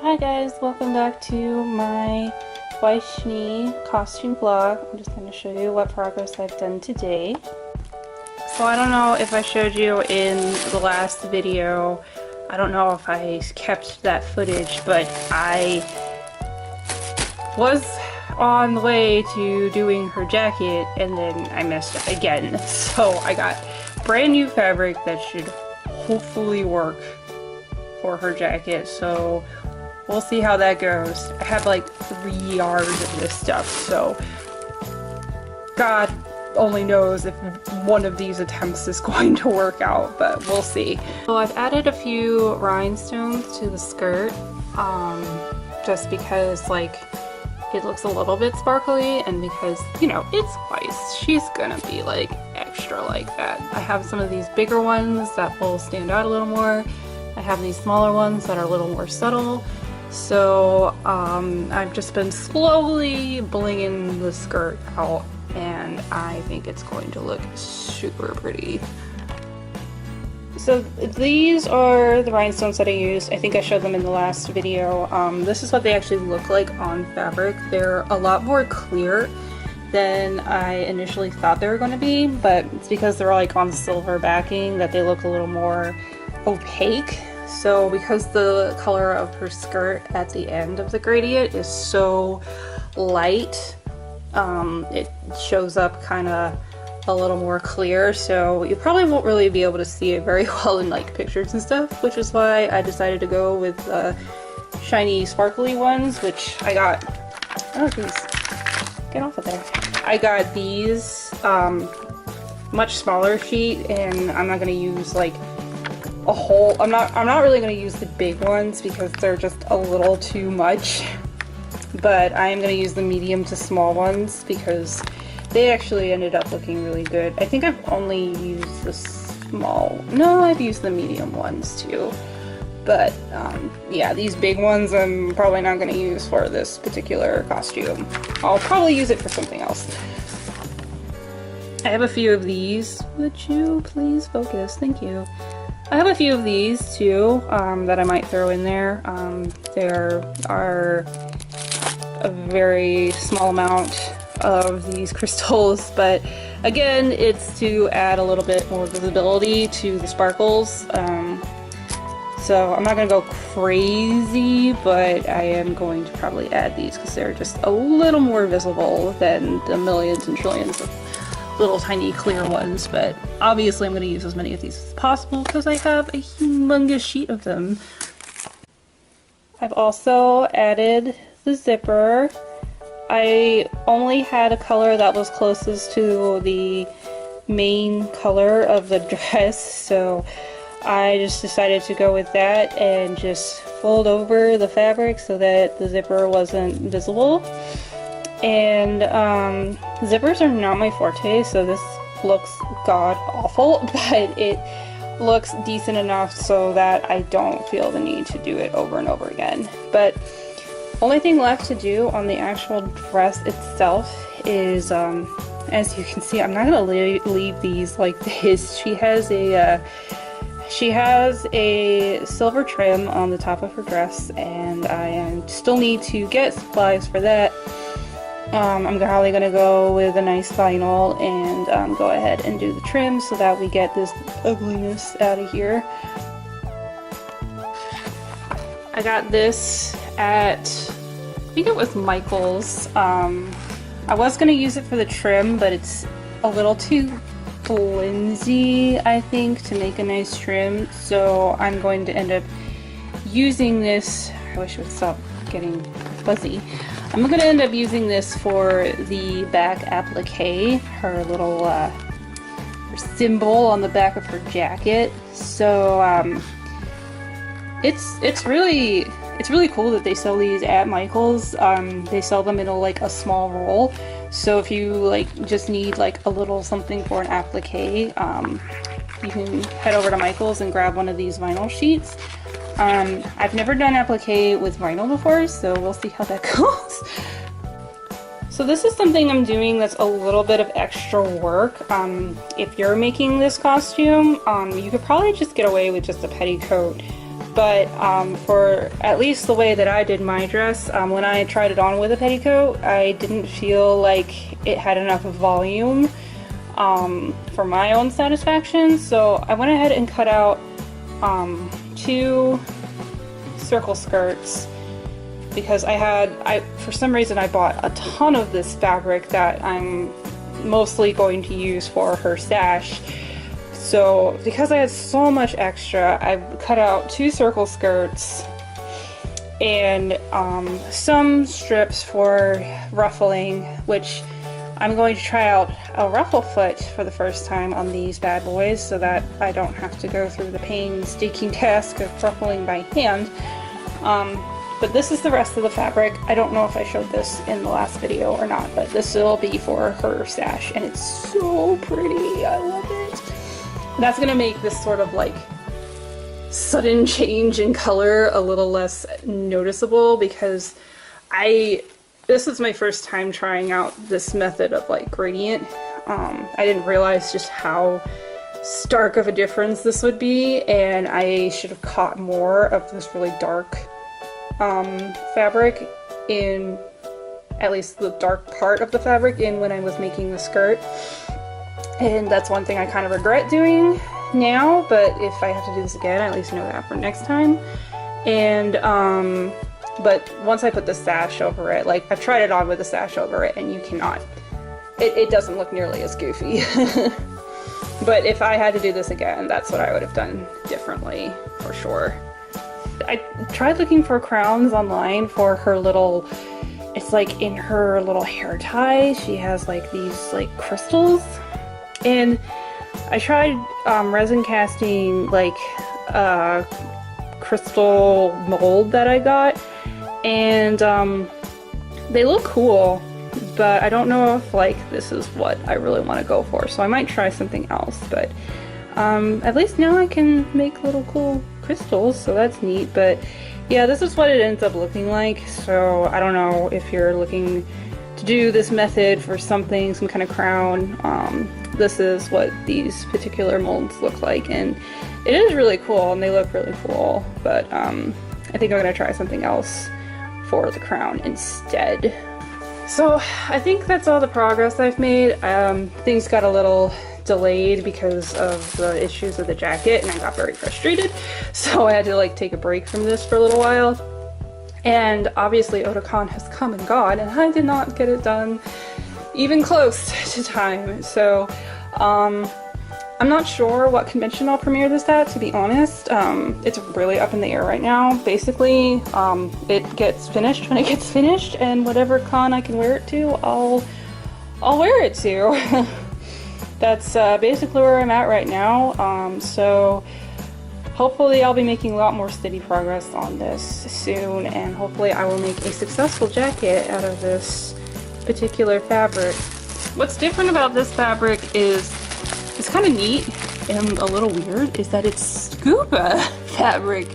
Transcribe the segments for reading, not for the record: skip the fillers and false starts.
Hi guys, welcome back to my Weiss Schnee costume vlog. I'm just going to show you what progress I've done today. So I don't know if I showed you in the last video, I don't know if I kept that footage, but I was on the way to doing her jacket and then I messed up again. So I got brand new fabric that should hopefully work for her jacket. So we'll see how that goes. I have like 3 yards of this stuff, so God only knows if one of these attempts is going to work out, but we'll see. So I've added a few rhinestones to the skirt, just because like it looks a little bit sparkly, and because, you know, it's Weiss. She's gonna be like extra like that. I have some of these bigger ones that will stand out a little more. I have these smaller ones that are a little more subtle. So I've just been slowly blinging the skirt out, and I think it's going to look super pretty. So these are the rhinestones that I used. I think I showed them in the last video. This is what they actually look like on fabric. They're a lot more clear than I initially thought they were going to be, but it's because they're like on silver backing that they look a little more opaque. So because the color of her skirt at the end of the gradient is so light, it shows up kind of a little more clear, so you probably won't really be able to see it very well in like pictures and stuff, which is why I decided to go with shiny sparkly ones, which I got. Oh geez, get off of there. I got these much smaller sheet, and I'm not going to use like a whole, I'm not really going to use the big ones because they're just a little too much, but I am going to use the medium to small ones because they actually ended up looking really good. I think I've only used the small, no, I've used the medium ones too, but yeah, these big ones I'm probably not going to use for this particular costume. I'll probably use it for something else. I have a few of these. Would you please focus? Thank you. I have a few of these too that I might throw in there. There are a very small amount of these crystals, but again, it's to add a little bit more visibility to the sparkles. So I'm not going to go crazy, but I am going to probably add these because they're just a little more visible than the millions and trillions of little tiny clear ones, but obviously I'm going to use as many of these as possible because I have a humongous sheet of them. I've also added the zipper. I only had a color that was closest to the main color of the dress, so I just decided to go with that and just fold over the fabric so that the zipper wasn't visible. And zippers are not my forte, so this looks god awful, but it looks decent enough so that I don't feel the need to do it over and over again. But only thing left to do on the actual dress itself is, as you can see, I'm not gonna leave these like this. She has a silver trim on the top of her dress, and I still need to get supplies for that. I'm probably going to go with a nice vinyl and go ahead and do the trim so that we get this ugliness out of here. I got this at, I think it was Michael's. I was going to use it for the trim, but it's a little too flimsy, I think, to make a nice trim, so I'm going to end up using this. I wish it would stop getting fuzzy. I'm going to end up using this for the back applique, her little her symbol on the back of her jacket. So it's really cool that they sell these at Michael's. They sell them in like a small roll. So if you like just need like a little something for an applique, you can head over to Michael's and grab one of these vinyl sheets. I've never done applique with vinyl before, so we'll see how that goes. So this is something I'm doing that's a little bit of extra work. If you're making this costume, you could probably just get away with just a petticoat but for at least the way that I did my dress, when I tried it on with a petticoat, I didn't feel like it had enough volume for my own satisfaction, so I went ahead and cut out 2 circle skirts because for some reason I bought a ton of this fabric that I'm mostly going to use for her sash. So because I had so much extra, I cut out 2 circle skirts and some strips for ruffling, which I'm going to try out a ruffle foot for the first time on these bad boys so that I don't have to go through the painstaking task of ruffling by hand. But this is the rest of the fabric. I don't know if I showed this in the last video or not, but this will be for her sash, and it's so pretty. I love it. That's gonna make this sort of like sudden change in color a little less noticeable because this is my first time trying out this method of like gradient. I didn't realize just how stark of a difference this would be, and I should have caught more of this really dark fabric in, at least the dark part of the fabric in when I was making the skirt. And that's one thing I kind of regret doing now, but if I have to do this again, I at least know that for next time. And but once I put the sash over it, like I've tried it on with the sash over it, and you cannot, it doesn't look nearly as goofy. But if I had to do this again, that's what I would have done differently for sure. I tried looking for crowns online for her little, it's like in her little hair tie, she has like these like crystals, and I tried resin casting like a crystal mold that I got, and they look cool, but I don't know if like this is what I really want to go for, so I might try something else. But at least now I can make little cool crystals, so that's neat. But yeah, this is what it ends up looking like. So I don't know if you're looking to do this method for something, some kind of crown. This is what these particular molds look like, and it is really cool and they look really cool, but I think I'm gonna try something else for the crown instead. So I think that's all the progress I've made. Things got a little delayed because of the issues with the jacket, and I got very frustrated, so I had to like take a break from this for a little while. And obviously Otakon has come and gone, and I did not get it done even close to time. So I'm not sure what convention I'll premiere this at, to be honest. It's really up in the air right now. Basically, it gets finished when it gets finished, and whatever con I can wear it to, I'll wear it to. That's basically where I'm at right now. So hopefully I'll be making a lot more steady progress on this soon, and hopefully I will make a successful jacket out of this particular fabric. What's different about this fabric is, it's kind of neat and a little weird, is that it's scuba fabric.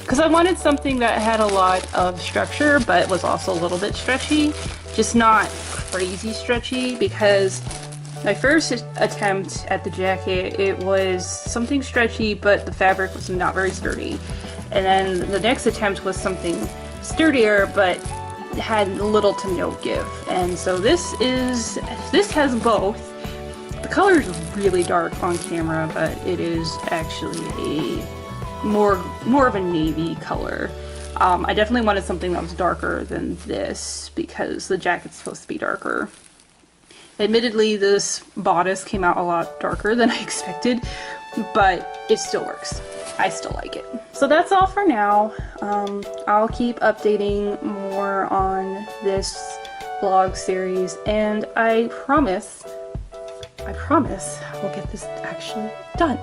Because I wanted something that had a lot of structure but was also a little bit stretchy, just not crazy stretchy, because my first attempt at the jacket, it was something stretchy, but the fabric was not very sturdy. And then the next attempt was something sturdier, but had little to no give. And so this has both. The color is really dark on camera, but it is actually a more of a navy color. I definitely wanted something that was darker than this because the jacket's supposed to be darker. Admittedly, this bodice came out a lot darker than I expected, but it still works. I still like it. So that's all for now. I'll keep updating more on this vlog series, and I promise we'll get this actually done.